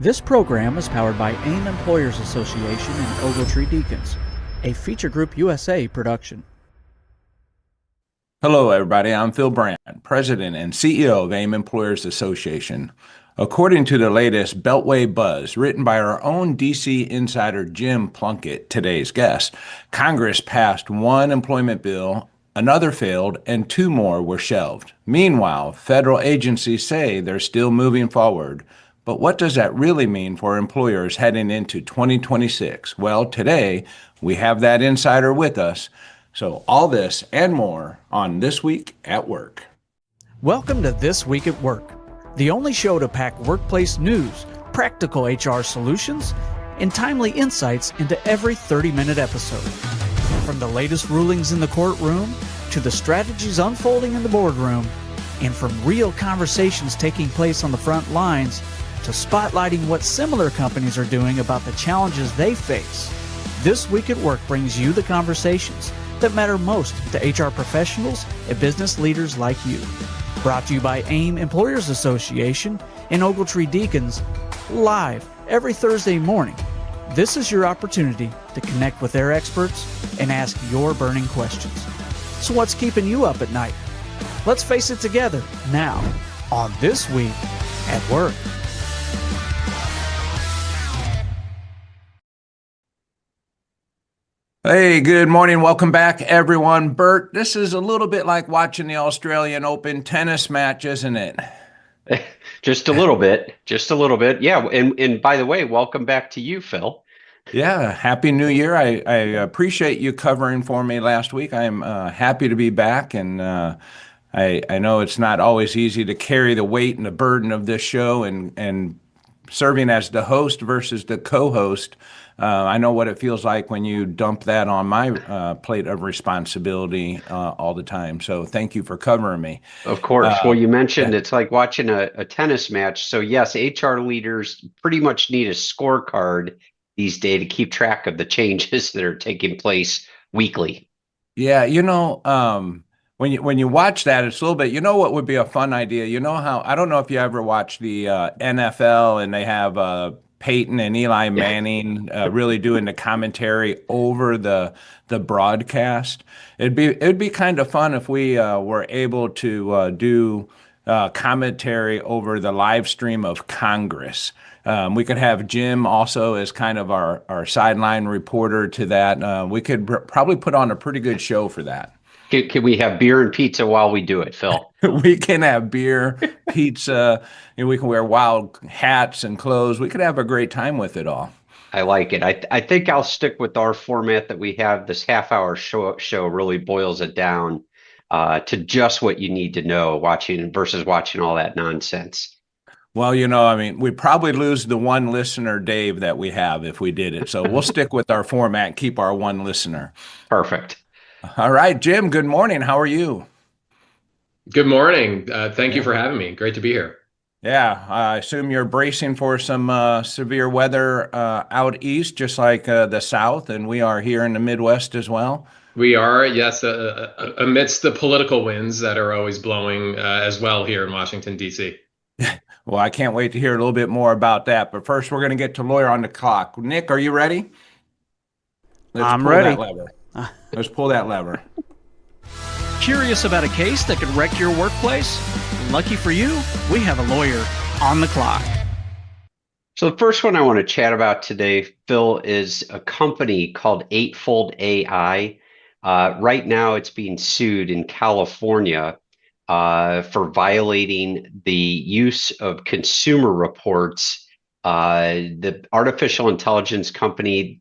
This program is powered by AIM Employers Association and Ogletree Deacons, a Feature Group USA production. Hello, everybody. I'm Phil Brand, President and CEO of AIM Employers Association. According to the latest Beltway buzz, written by our own DC insider Jim Plunkett, today's guest, Congress passed one employment bill, another failed, and two more were shelved. Meanwhile, federal agencies say they're still moving forward. But what does that really mean for employers heading into 2026? Well, today we have that insider with us. So all this and more on This Week at Work. Welcome to This Week at Work, the only show to pack workplace news, practical HR solutions, and timely insights into every 30-minute episode. From the latest rulings in the courtroom to the strategies unfolding in the boardroom, and from real conversations taking place on the front lines to spotlighting what similar companies are doing about the challenges they face. This Week at Work brings you the conversations that matter most to HR professionals and business leaders like you. Brought to you by AIM Employers Association and Ogletree Deacons, live every Thursday morning. This is your opportunity to connect with their experts and ask your burning questions. So what's keeping you up at night? Let's face it together now on This Week at Work. Hey, good morning. Welcome back, everyone. Bert, this is a little bit like watching the Australian Open tennis match, isn't it? Just a little bit. Just a little bit. Yeah. And by the way, welcome back to you, Phil. Yeah, Happy New Year. I appreciate you covering for me last week. I'm happy to be back, and I know it's not always easy to carry the weight and the burden of this show and serving as the host versus the co-host. I know what it feels like when you dump that on my plate of responsibility all the time. So thank you for covering me. Of course. Well, you mentioned it's like watching a tennis match. So yes, HR leaders pretty much need a scorecard these days to keep track of the changes that are taking place weekly. Yeah, when you watch that, it's a little bit, what would be a fun idea? I don't know if you ever watch the NFL and they have Peyton and Eli Manning really doing the commentary over the broadcast. It'd be kind of fun if we were able to do commentary over the live stream of Congress. We could have Jim also as kind of our sideline reporter to that. We could probably put on a pretty good show for that. Can we have beer and pizza while we do it, Phil? We can have beer, pizza, and we can wear wild hats and clothes. We could have a great time with it all. I like it. I think I'll stick with our format that we have. This half-hour show really boils it down to just what you need to know versus watching all that nonsense. Well, we'd probably lose the one listener, Dave, that we have if we did it. So we'll stick with our format and keep our one listener. Perfect. All right, Jim, good morning. How are you? Good morning. Thank you for having me. Great to be here. Yeah, I assume you're bracing for some severe weather out east, just like the South, and we are here in the Midwest as well. We are, yes, amidst the political winds that are always blowing as well here in Washington, D.C. Well, I can't wait to hear a little bit more about that. But first, we're going to get to Lawyer on the Clock. Nick, are you ready? I'm ready. Let's pull that lever. Curious about a case that could wreck your workplace? Lucky for you, we have a lawyer on the clock. So the first one I want to chat about today, Phil, is a company called Eightfold AI. Right now, it's being sued in California for violating the use of consumer reports. The artificial intelligence company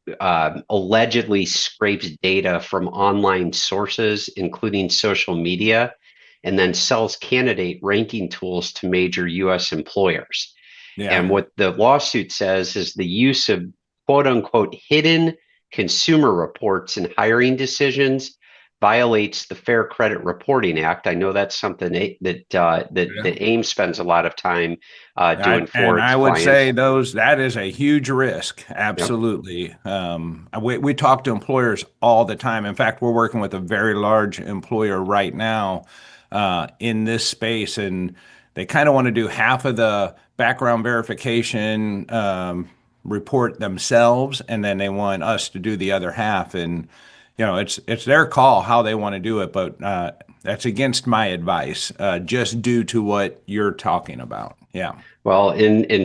allegedly scrapes data from online sources, including social media, and then sells candidate ranking tools to major U.S. employers. Yeah. And what the lawsuit says is the use of quote unquote hidden consumer reports in hiring decisions violates the Fair Credit Reporting Act. I know that's something that AIM spends a lot of time doing for its I would clients. say that is a huge risk. Absolutely. Yep. We talk to employers all the time. In fact, we're working with a very large employer right now in this space, and they kind of want to do half of the background verification report themselves, and then they want us to do the other half. And it's their call how they want to do it, but that's against my advice, just due to what you're talking about. Yeah. Well,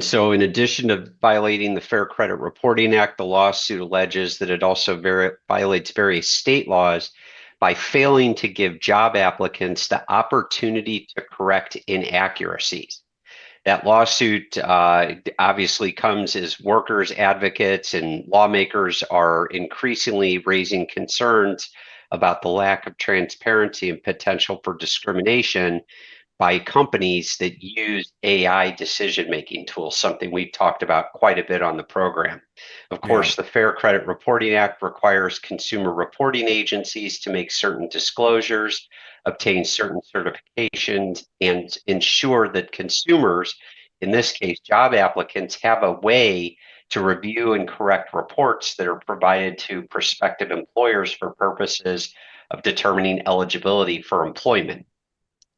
so in addition to violating the Fair Credit Reporting Act, the lawsuit alleges that it also violates various state laws by failing to give job applicants the opportunity to correct inaccuracies. That lawsuit obviously comes as workers, advocates, and lawmakers are increasingly raising concerns about the lack of transparency and potential for discrimination by companies that use AI decision-making tools, something we've talked about quite a bit on the program. Of course, the Fair Credit Reporting Act requires consumer reporting agencies to make certain disclosures, obtain certain certifications, and ensure that consumers, in this case, job applicants, have a way to review and correct reports that are provided to prospective employers for purposes of determining eligibility for employment.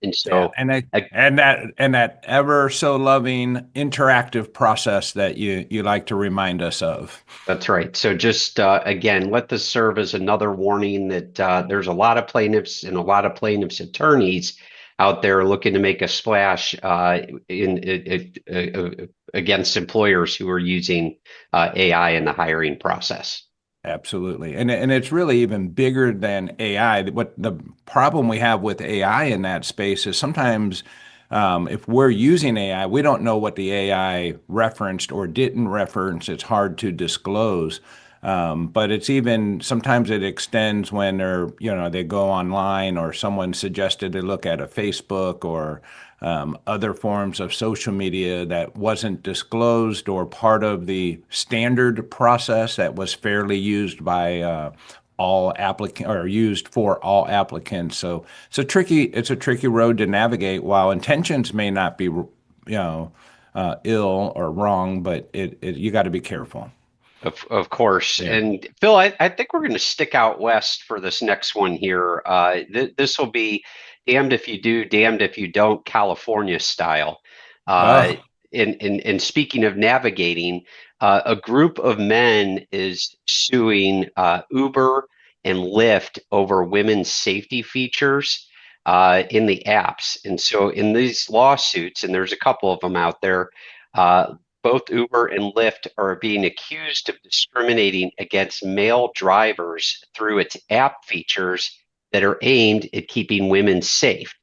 And so, and that ever so loving interactive process that you like to remind us of. That's right. So just again, let this serve as another warning that there's a lot of plaintiffs and a lot of plaintiffs' attorneys out there looking to make a splash against employers who are using AI in the hiring process. Absolutely. And it's really even bigger than AI. What the problem we have with AI in that space is sometimes if we're using AI, we don't know what the AI referenced or didn't reference. It's hard to disclose. But it's even sometimes it extends when they go online or someone suggested to look at a Facebook or other forms of social media that wasn't disclosed or part of the standard process that was fairly used by all applicants or used for all applicants. So it's a tricky road to navigate. While intentions may not be ill or wrong, but you got to be careful. Of course. Yeah. And Phil, I think we're going to stick out west for this next one here. This will be damned if you do, damned if you don't, California style. And speaking of navigating, a group of men is suing Uber and Lyft over women's safety features in the apps. And so in these lawsuits, and there's a couple of them out there, both Uber and Lyft are being accused of discriminating against male drivers through its app features that are aimed at keeping women safe.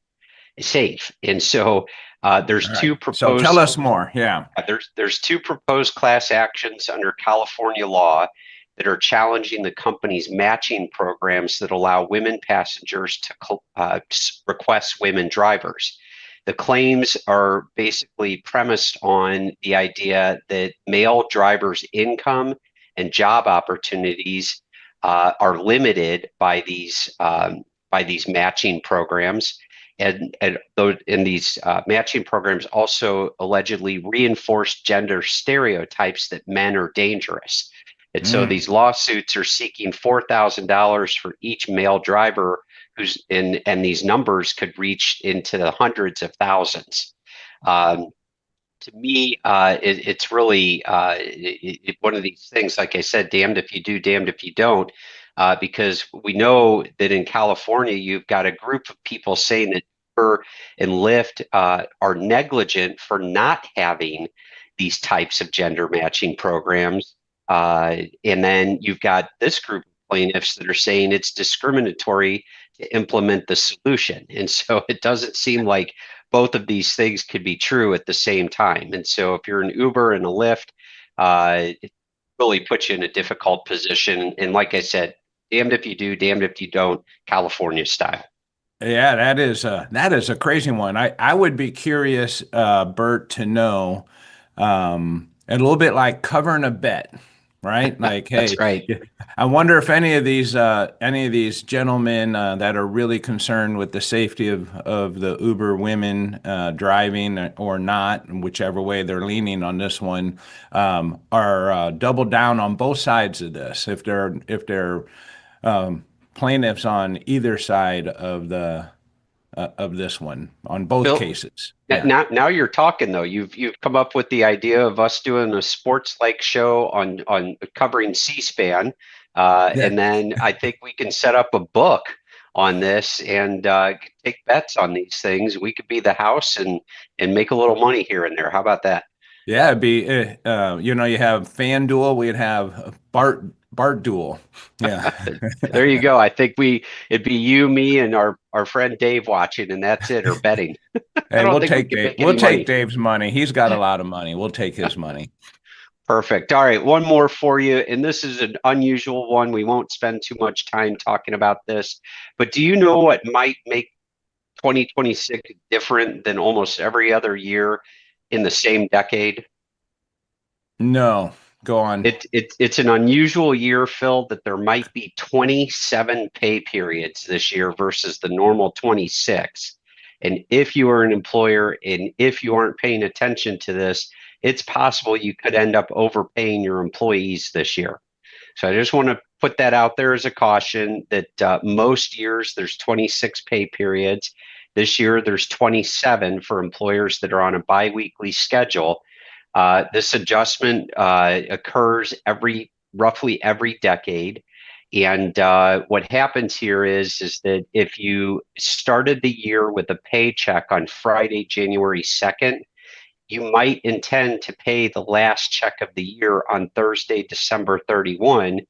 And so there's two proposed. So tell us more. Yeah. There's two proposed class actions under California law that are challenging the company's matching programs that allow women passengers to request women drivers. The claims are basically premised on the idea that male drivers' income and job opportunities are limited by these matching programs, and these matching programs also allegedly reinforce gender stereotypes that men are dangerous. And so these lawsuits are seeking $4,000 for each male driver and these numbers could reach into the hundreds of thousands. To me, it's really one of these things, like I said, damned if you do, damned if you don't, because we know that in California, you've got a group of people saying that Uber and Lyft are negligent for not having these types of gender matching programs. And then you've got this group of plaintiffs that are saying it's discriminatory to implement the solution. And so it doesn't seem like both of these things could be true at the same time. And so if you're an Uber and a Lyft, it really puts you in a difficult position. And like I said, damned if you do, damned if you don't, California style. Yeah, that is a crazy one. I would be curious, Bert, to know, a little bit like covering a bet. Right? Like, hey, That's right. I wonder if any of these gentlemen that are really concerned with the safety of the Uber women driving or not, whichever way they're leaning on this one, are double down on both sides of this. If they're plaintiffs on either side of the of this one on both Bill, cases. now you're talking though. You've come up with the idea of us doing a sports-like show on covering C-SPAN, Yeah. and then I think we can set up a book on this and take bets on these things. We could be the house and make a little money here and there. How about that? Yeah, it'd be you have FanDuel, we'd have Bart Duel. Yeah. There you go. I think it'd be you, me, and our friend Dave watching, and that's it, or betting. I Hey, don't we'll think we take can Dave. make We'll any take money. Dave's money. He's got a lot of money. We'll take his money. Perfect. All right, one more for you, and this is an unusual one. We won't spend too much time talking about this, but do you know what might make 2026 different than almost every other year in the same decade? No, go on. It's an unusual year, Phil, that there might be 27 pay periods this year versus the normal 26. And if you are an employer and if you aren't paying attention to this, it's possible you could end up overpaying your employees this year. So I just want to put that out there as a caution that most years there's 26 pay periods. This year there's 27 for employers that are on a biweekly schedule. This adjustment occurs roughly every decade. And what happens here is that if you started the year with a paycheck on Friday, January 2nd, you might intend to pay the last check of the year on Thursday, December 31,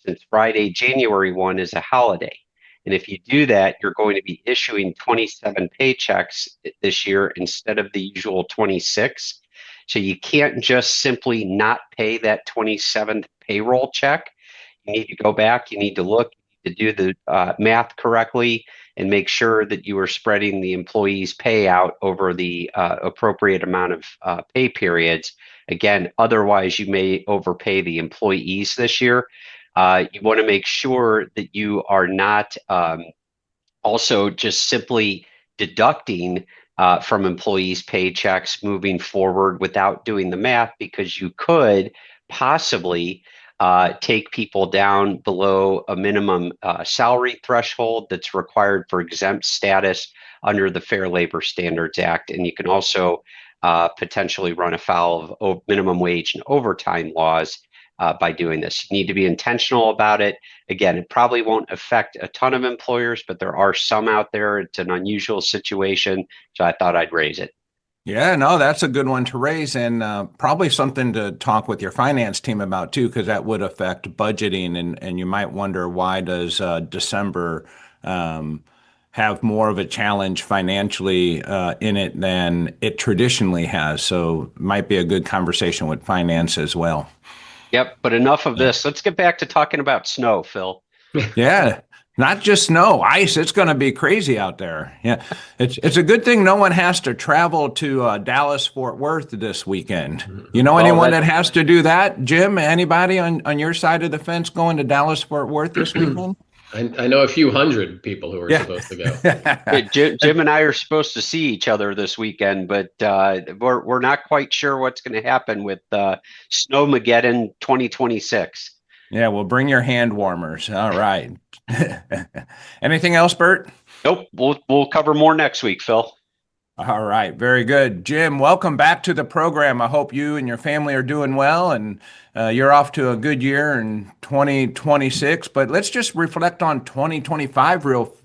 since Friday, January 1 is a holiday. And if you do that, you're going to be issuing 27 paychecks this year instead of the usual 26. So you can't just simply not pay that 27th payroll check. You need to go back, you need to look, you need to do the math correctly and make sure that you are spreading the employee's payout over the appropriate amount of pay periods. Again, otherwise you may overpay the employees this year. You want to make sure that you are not also just simply deducting from employees' paychecks moving forward without doing the math, because you could possibly take people down below a minimum salary threshold that's required for exempt status under the Fair Labor Standards Act. And you can also potentially run afoul of minimum wage and overtime laws by doing this. You need to be intentional about it. Again, it probably won't affect a ton of employers, but there are some out there. It's an unusual situation, so I thought I'd raise it. Yeah, no, that's a good one to raise, and probably something to talk with your finance team about too, because that would affect budgeting, and you might wonder, why does December have more of a challenge financially in it than it traditionally has? So it might be a good conversation with finance as well. Yep, but enough of this. Let's get back to talking about snow, Phil. Yeah, not just snow, ice. It's going to be crazy out there. Yeah, it's a good thing no one has to travel to Dallas, Fort Worth this weekend. You know anyone that has to do that? Jim, anybody on your side of the fence going to Dallas, Fort Worth this weekend? I know a few hundred people who are supposed to go. Jim and I are supposed to see each other this weekend, but we're not quite sure what's going to happen with Snowmageddon 2026. Yeah, well, bring your hand warmers. All right. Anything else, Bert? Nope. We'll cover more next week, Phil. All right, very good. Jim, welcome back to the program. I hope you and your family are doing well, and you're off to a good year in 2026. But let's just reflect on 2025 real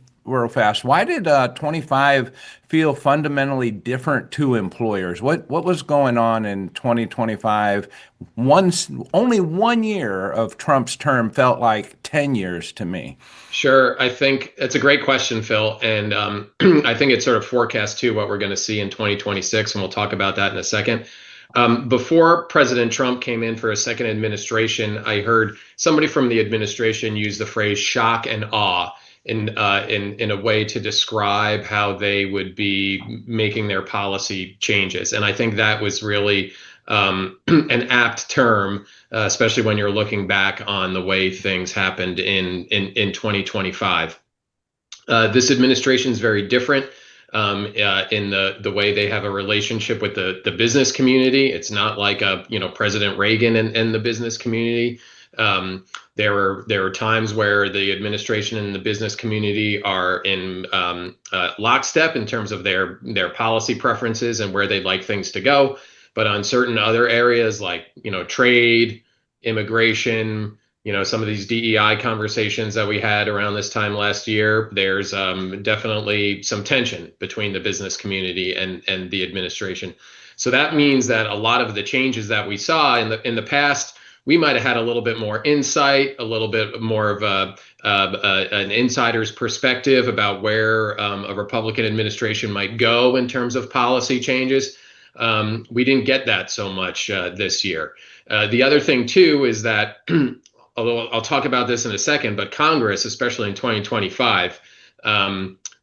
fast. Why did 25 feel fundamentally different to employers? What was going on in 2025? Only 1 year of Trump's term felt like 10 years to me. Sure. I think it's a great question, Phil. And I think it sort of forecasts too what we're going to see in 2026. And we'll talk about that in a second. Before President Trump came in for a second administration, I heard somebody from the administration use the phrase shock and awe in a way to describe how they would be making their policy changes. And I think that was really an apt term, especially when you're looking back on the way things happened in 2025. This administration is very different in the way they have a relationship with the business community. It's not like President Reagan and the business community. There are times where the administration and the business community are in lockstep in terms of their policy preferences and where they'd like things to go. But on certain other areas like, trade, immigration, some of these DEI conversations that we had around this time last year, there's definitely some tension between the business community and the administration. So that means that a lot of the changes that we saw in the past, we might have had a little bit more insight, a little bit more of an insider's perspective about where a Republican administration might go in terms of policy changes. We didn't get that so much this year. The other thing, too, is that, although I'll talk about this in a second, but Congress, especially in 2025,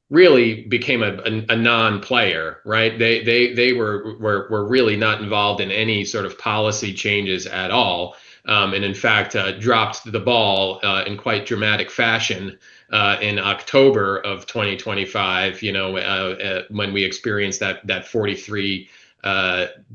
really became a non-player, right? They were really not involved in any sort of policy changes at all. And in fact, dropped the ball in quite dramatic fashion in October of 2025, when we experienced that 43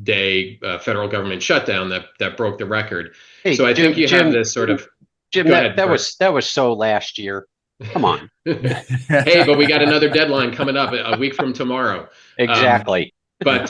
day federal government shutdown that broke the record. Hey, so I think you have this sort of Jim. That was so last year. Come on. Hey, but we got another deadline coming up a week from tomorrow. Exactly. But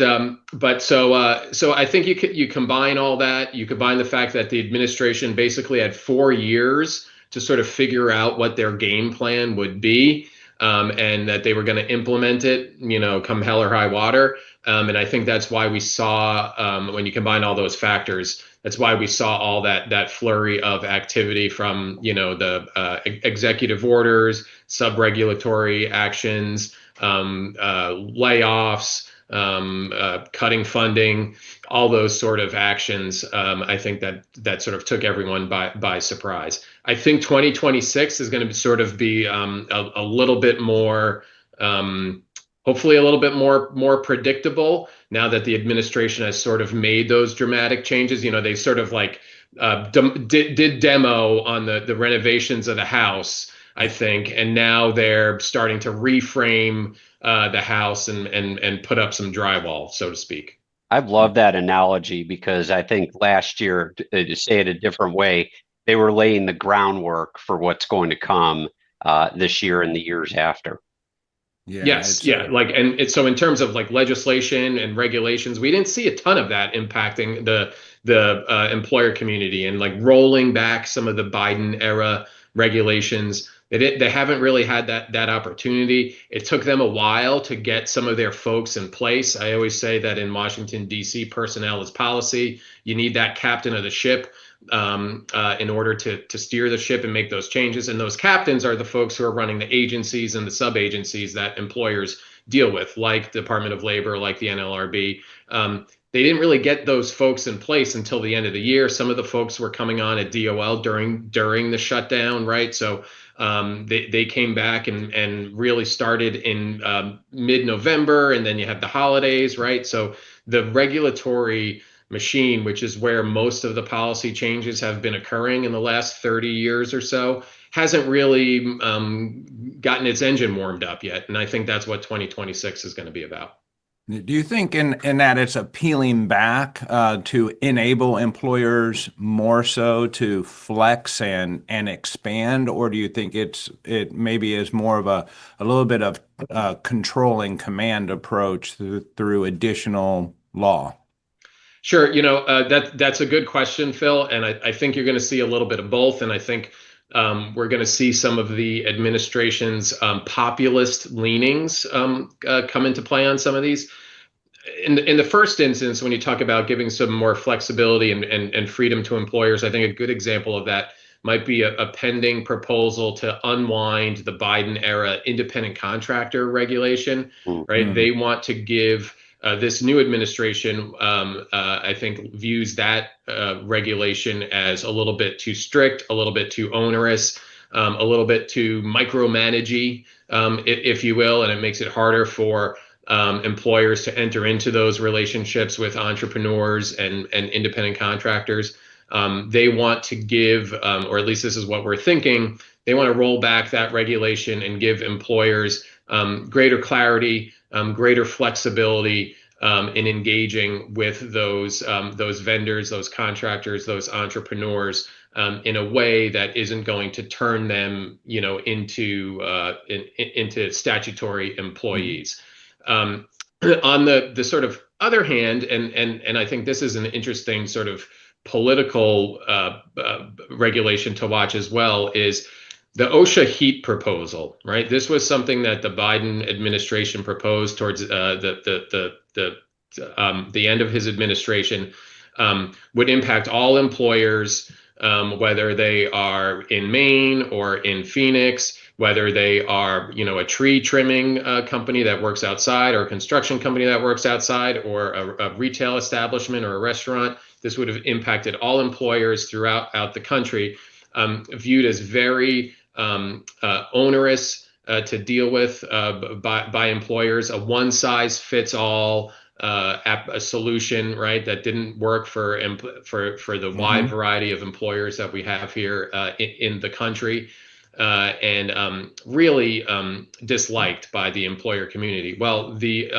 so I think you combine all that. You combine the fact that the administration basically had 4 years to sort of figure out what their game plan would be, and that they were going to implement it, come hell or high water. And I think that's why we saw, when you combine all those factors, that's why we saw all that flurry of activity from, the executive orders, sub-regulatory actions, layoffs, cutting funding, all those sort of actions. I think that sort of took everyone by surprise. I think 2026 is going to sort of be a little bit more, hopefully a little bit more predictable now that the administration has sort of made those dramatic changes. They sort of like did demo on the renovations of the house, I think, and now they're starting to reframe the house and put up some drywall, so to speak. I love that analogy because I think last year, to say it a different way, they were laying the groundwork for what's going to come this year and the years after. Yeah, yes, yeah. So in terms of like legislation and regulations, we didn't see a ton of that impacting the employer community, and like rolling back some of the Biden era regulations. They haven't really had that opportunity. It took them a while to get some of their folks in place. I always say that in Washington, D.C., personnel is policy. You need that captain of the ship in order to steer the ship and make those changes. And those captains are the folks who are running the agencies and the sub-agencies that employers deal with, like the Department of Labor, like the NLRB. They didn't really get those folks in place until the end of the year. Some of the folks were coming on at DOL during the shutdown, right? So they came back and really started in mid-November, and then you have the holidays, right? So the regulatory machine, which is where most of the policy changes have been occurring in the last 30 years or so, hasn't really gotten its engine warmed up yet. And I think that's what 2026 is going to be about. Do you think in that it's a peeling back to enable employers more so to flex and expand, or do you think it maybe is more of a little bit of controlling command approach through additional law? Sure, that's a good question, Phil, and I think you're going to see a little bit of both, and I think we're going to see some of the administration's populist leanings come into play on some of these. In the first instance, when you talk about giving some more flexibility and freedom to employers, I think a good example of that might be a pending proposal to unwind the Biden era independent contractor regulation, right? They want to give this new administration, I think, views that regulation as a little bit too strict, a little bit too onerous, a little bit too micromanagey, if you will, and it makes it harder for employers to enter into those relationships with entrepreneurs and independent contractors. They want to give, or at least this is what we're thinking, they want to roll back that regulation and give employers greater clarity, greater flexibility, in engaging with those vendors, those contractors, those entrepreneurs in a way that isn't going to turn them, into statutory employees. On the sort of other hand, and I think this is an interesting sort of political regulation to watch as well, is the OSHA heat proposal, right? This was something that the Biden administration proposed towards the end of his administration, would impact all employers, whether they are in Maine or in Phoenix, whether they are, a tree trimming company that works outside, or a construction company that works outside, or a retail establishment or a restaurant. This would have impacted all employers throughout the country, viewed as very onerous to deal with by employers. A one-size-fits-all a solution, right, that didn't work for the wide variety of employers that we have here in the country, and really disliked by the employer community. Well, the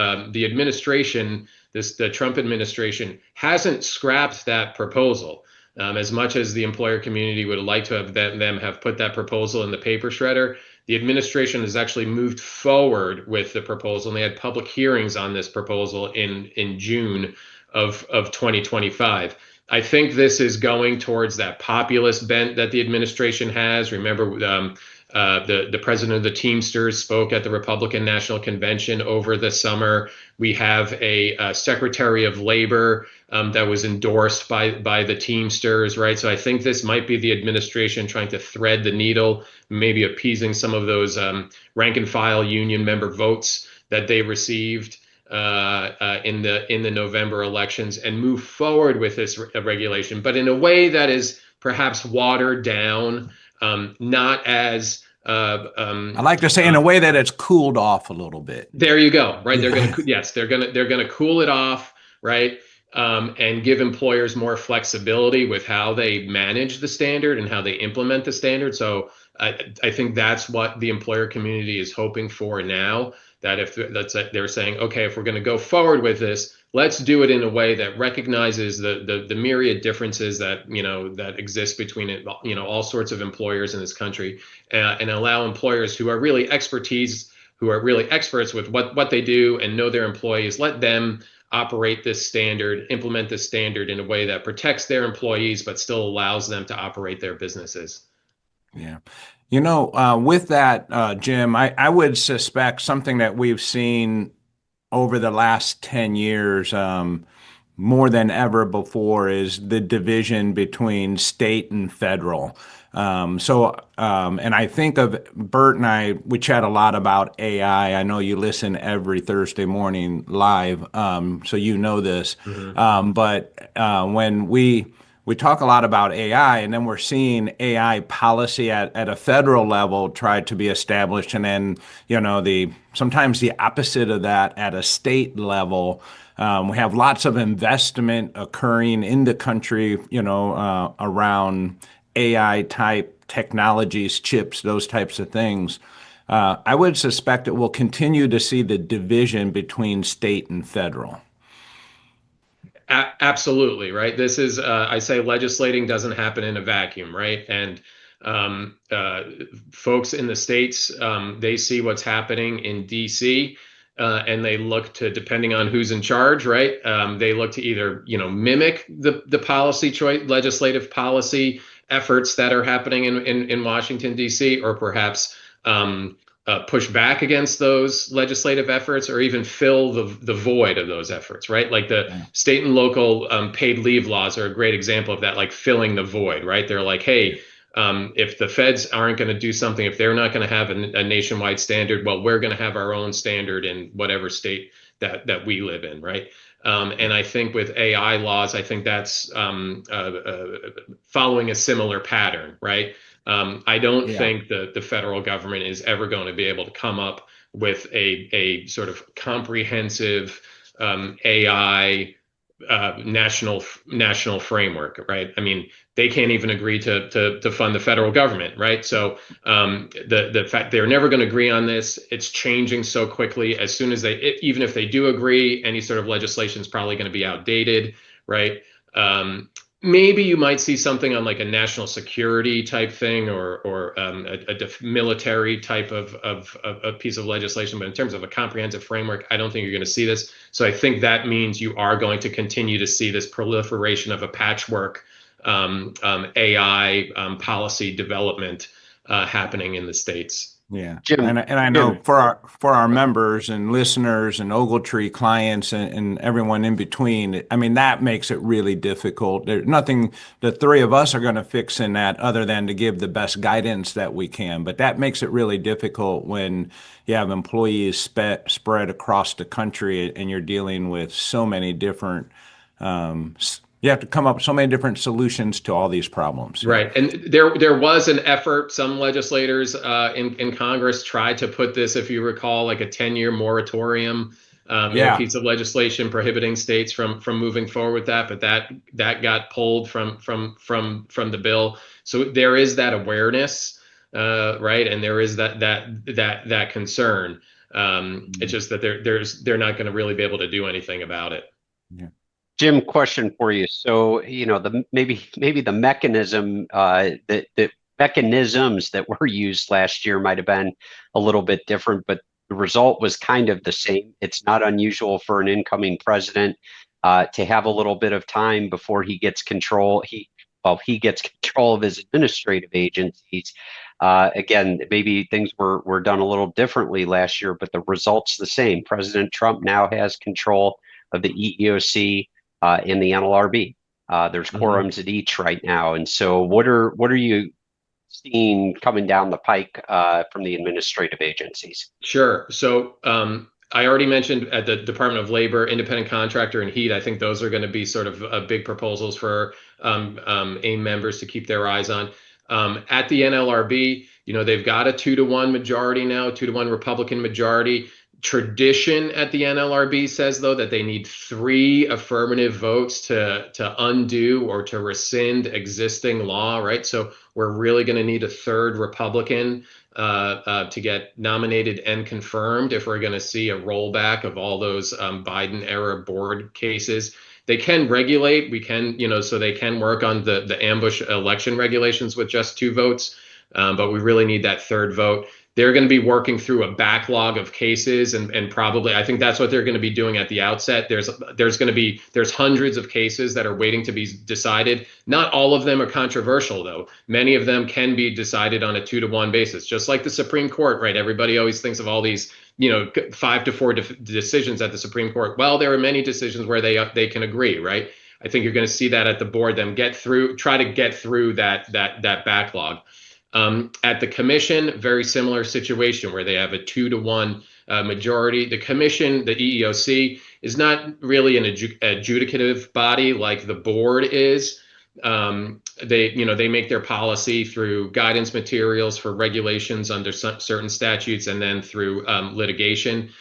administration, the Trump administration, hasn't scrapped that proposal. As much as the employer community would like to have them have put that proposal in the paper shredder, the administration has actually moved forward with the proposal, and they had public hearings on this proposal in June of 2025. I think this is going towards that populist bent that the administration has. Remember, the president of the Teamsters spoke at the Republican National Convention over the summer. We have a Secretary of Labor that was endorsed by the Teamsters, right? So I think this might be the administration trying to thread the needle, maybe appeasing some of those rank and file union member votes that they received in the November elections, and move forward with this regulation, but in a way that is perhaps watered down, not as I like to say in a way that it's cooled off a little bit. There you go, right? They're gonna cool it off, right? And give employers more flexibility with how they manage the standard and how they implement the standard. So I think that's what the employer community is hoping for now. That if they're saying, okay, if we're going to go forward with this, let's do it in a way that recognizes the myriad differences that that exist between all sorts of employers in this country, and allow employers who are really experts with what they do and know their employees, let them operate this standard, implement this standard in a way that protects their employees but still allows them to operate their businesses. Yeah. With that, Jim, I would suspect something that we've seen over the last 10 years more than ever before is the division between state and federal. And I think of Bert and I, we chat a lot about AI. I know you listen every Thursday morning live, so you know this. But when we talk a lot about AI, and then we're seeing AI policy at a federal level try to be established, and then sometimes the opposite of that at a state level. We have lots of investment occurring in the country, around AI type technologies, chips, those types of things. I would suspect it will continue to see the division between state and federal. Absolutely, right. This is, I say, legislating doesn't happen in a vacuum, right? And folks in the states, they see what's happening in DC, and they look to, depending on who's in charge, right? They look to either mimic the policy choice, legislative policy efforts that are happening in Washington DC, or perhaps push back against those legislative efforts, or even fill the void of those efforts, right? Like the state and local paid leave laws are a great example of that, like filling the void, right? They're like, hey, if the feds aren't going to do something, if they're not going to have a nationwide standard, well, we're going to have our own standard in whatever state that we live in, right? And I think with AI laws, I think that's following a similar pattern, right? I don't think that the federal government is ever going to be able to come up with a sort of comprehensive AI national framework, right? I mean, they can't even agree to fund the federal government, right? So the fact they're never going to agree on this, it's changing so quickly. As soon as even if they do agree, any sort of legislation is probably going to be outdated, right? Maybe you might see something on like a national security type thing or a military type of a piece of legislation. But in terms of a comprehensive framework, I don't think you're going to see this. So I think that means you are going to continue to see this proliferation of a patchwork AI policy development happening in the states. Yeah, Jim, and I know for our members and listeners and Ogletree clients and everyone in between, I mean, that makes it really difficult. There's nothing the three of us are going to fix in that other than to give the best guidance that we can. But that makes it really difficult when you have employees spread across the country and you're dealing with so many different you have to come up with so many different solutions to all these problems. Right. And there was an effort, some legislators in Congress tried to put this, if you recall, like a 10-year moratorium in a piece of legislation prohibiting states from moving forward with that, but that got pulled from the bill. So there is that awareness, right? And there is that concern. It's just that they're not going to really be able to do anything about it. Yeah. Jim, question for you. So, maybe the mechanism the mechanisms that were used last year might have been a little bit different, but the result was kind of the same. It's not unusual for an incoming president to have a little bit of time before he gets control. He gets control of his administrative agencies. Again, maybe things were done a little differently last year, but the result's the same. President Trump now has control of the EEOC. In the NLRB, there's quorums at each right now, and so what are you seeing coming down the pike from the administrative agencies? Sure. So I already mentioned at the Department of Labor, independent contractor, and heat. I think those are going to be sort of big proposals for AIM members to keep their eyes on. At the NLRB, they've got a 2-to-1 majority now, 2-to-1 Republican majority. Tradition at the NLRB says, though, that they need 3 affirmative votes to undo or to rescind existing law, right? So we're really going to need a 3rd Republican to get nominated and confirmed if we're going to see a rollback of all those Biden-era board cases. They can regulate, so they can work on the ambush election regulations with just 2 votes, but we really need that 3rd vote. They're going to be working through a backlog of cases and probably, I think that's what they're going to be doing at the outset. There's hundreds of cases that are waiting to be decided. Not all of them are controversial, though. Many of them can be decided on a 2-to-1 basis, just like the Supreme Court, right? Everybody always thinks of all these, 5-to-4 decisions at the Supreme Court. Well, there are many decisions where they can agree, right? I think you're going to see that at the board, try to get through that backlog. At the commission, very similar situation where they have a 2-to-1 majority. The commission, the EEOC, is not really an adjudicative body like the board is. They make their policy through guidance materials for regulations under certain statutes and then through litigation.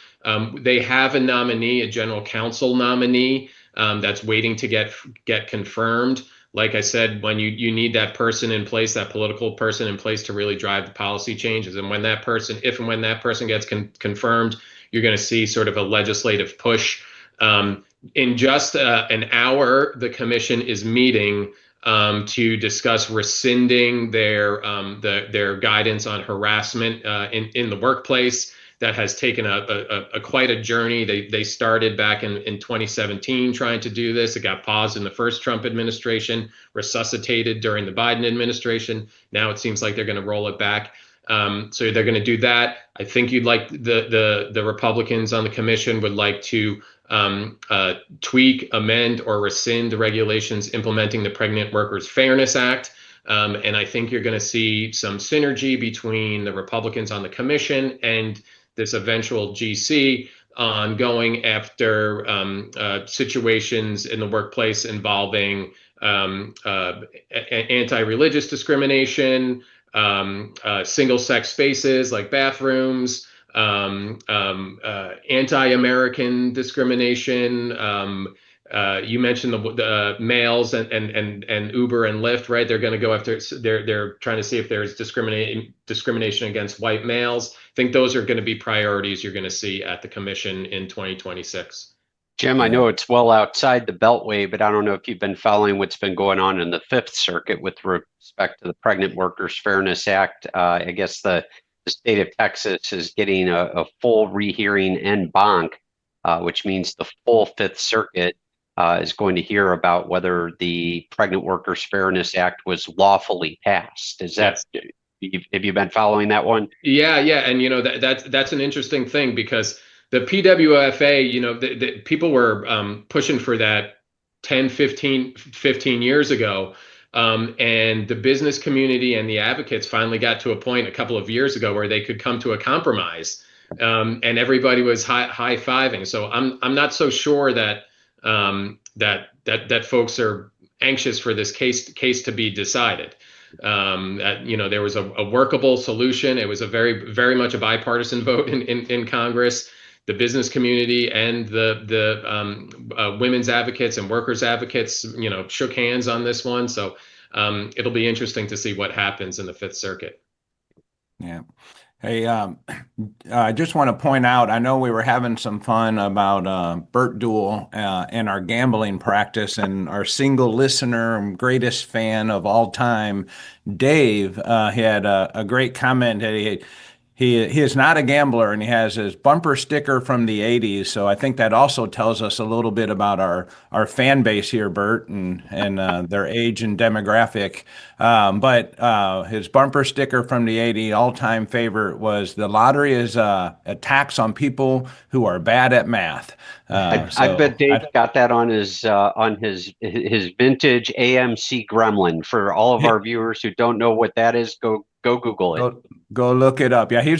They have a nominee, a general counsel nominee, that's waiting to get confirmed. Like I said, when you need that person in place, that political person in place to really drive the policy changes. And when that person, if and when that person gets confirmed, you're going to see sort of a legislative push. In just an hour, the commission is meeting to discuss rescinding their guidance on harassment in the workplace. That has taken a quite a journey. They started back in 2017 trying to do this. It got paused in the first Trump administration, resuscitated during the Biden administration. Now it seems like they're going to roll it back. So they're going to do that. I think the Republicans on the commission would like to tweak, amend, or rescind the regulations implementing the Pregnant Workers Fairness Act. And I think you're going to see some synergy between the Republicans on the commission and this eventual GC on going after situations in the workplace involving anti-religious discrimination, single-sex spaces like bathrooms, anti-American discrimination, You mentioned the mails and Uber and Lyft, right? They're going to go after. They're trying to see if there's discrimination against white males. I think those are going to be priorities you're going to see at the commission in 2026. Jim, I know it's well outside the Beltway, but I don't know if you've been following what's been going on in the Fifth Circuit with respect to the Pregnant Workers Fairness Act. I guess the state of Texas is getting a full rehearing en banc, which means the full Fifth Circuit is going to hear about whether the Pregnant Workers Fairness Act was lawfully passed. Is that, have you been following that one? Yeah. And that's an interesting thing because the PWFA, the people were pushing for that 10, 15 years ago. And the business community and the advocates finally got to a point a couple of years ago where they could come to a compromise, and everybody was high-fiving. So I'm not so sure that that folks are anxious for this case to be decided. There was a workable solution. It was a very much a bipartisan vote in Congress. The business community and the women's advocates and workers advocates, shook hands on this one. So it'll be interesting to see what happens in the Fifth Circuit. Yeah. Hey, I just want to point out, I know we were having some fun about Bert Duell and our gambling practice, and our single listener and greatest fan of all time, Dave, he had a great comment that he is not a gambler, and he has his bumper sticker from the 80s. So I think that also tells us a little bit about our fan base here, Bert, and their age and demographic. But his bumper sticker from the 80s, all-time favorite, was the lottery is a tax on people who are bad at math. I bet Dave got that on his vintage AMC Gremlin. For all of our viewers who don't know what that is, go Google it. Go look it up. Yeah, he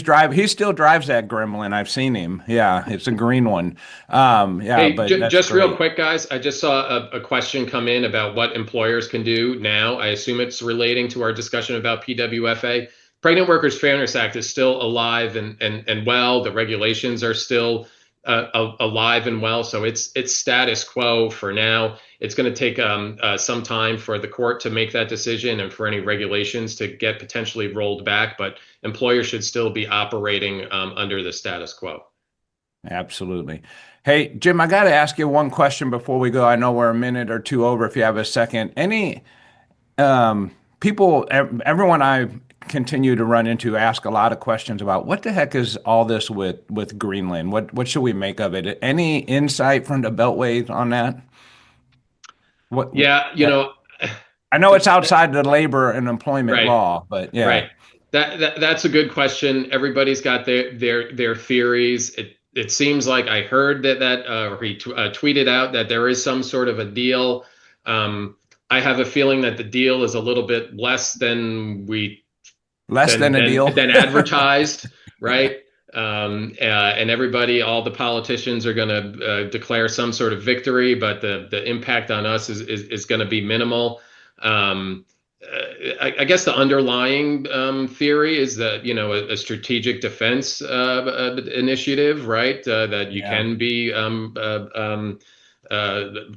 still drives that Gremlin. I've seen him. Yeah, it's a green one. Hey, but just real quick, guys. I just saw a question come in about what employers can do now. I assume it's relating to our discussion about PWFA. Pregnant Workers Fairness Act is still alive and well. The regulations are still alive and well. So it's status quo for now. It's going to take some time for the court to make that decision and for any regulations to get potentially rolled back. But employers should still be operating under the status quo. Absolutely. Hey, Jim, I got to ask you one question before we go. I know we're a minute or two over. If you have a second, any people, everyone I continue to run into ask a lot of questions about what the heck is all this with Greenland? What should we make of it? Any insight from the Beltway on that? I know it's outside the labor and employment law, but yeah. Right. That's a good question. Everybody's got their theories. It seems like I heard that he tweeted out that there is some sort of a deal. I have a feeling that the deal is a little bit less than a deal than advertised, right? And everybody, all the politicians are going to declare some sort of victory, but the impact on us is going to be minimal. I guess the underlying theory is that a strategic defense initiative, right? That you can be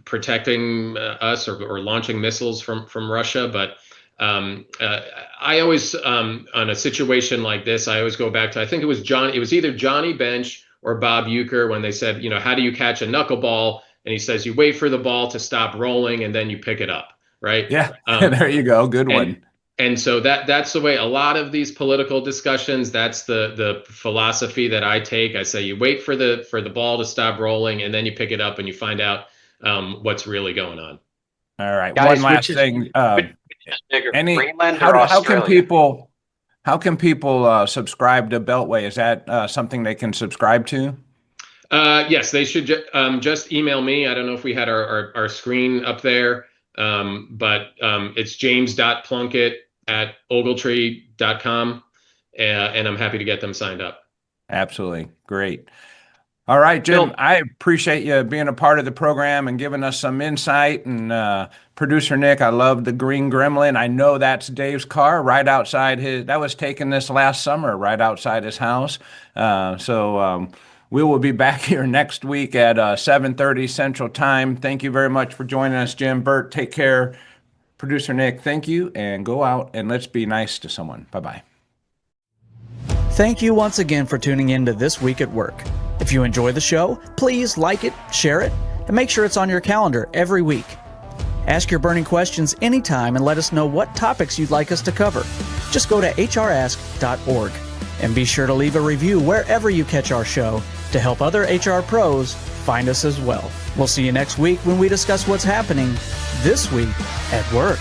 protecting us or launching missiles from Russia, but I always on a situation like this, I always go back to, I think it was either Johnny Bench or Bob Uecker when they said, how do you catch a knuckleball? And he says, you wait for the ball to stop rolling and then you pick it up, right? Yeah, there you go. Good one. And so that's the way a lot of these political discussions, that's the philosophy that I take. I say you wait for the ball to stop rolling and then you pick it up and you find out what's really going on. All right. Guys, one last thing. How can people subscribe to Beltway? Is that something they can subscribe to? Yes, they should just email me. I don't know if we had our screen up there, but it's james.plunkett@ogletree.com, and I'm happy to get them signed up. Absolutely. Great. All right, Jim, I appreciate you being a part of the program and giving us some insight. And producer Nick, I love the green Gremlin. I know that's Dave's car right outside that was taken this last summer right outside his house. So We will be back here next week at 7:30 Central Time. Thank you very much for joining us, Jim. Bert, take care. Producer Nick, thank you, and go out and let's be nice to someone. Bye-bye. Thank you once again for tuning in to This Week at Work. If you enjoy the show, please like it, share it, and make sure it's on your calendar every week. Ask your burning questions anytime and let us know what topics you'd like us to cover. Just go to hrask.org and be sure to leave a review wherever you catch our show to help other HR pros find us as well. We'll see you next week when we discuss what's happening this week at work.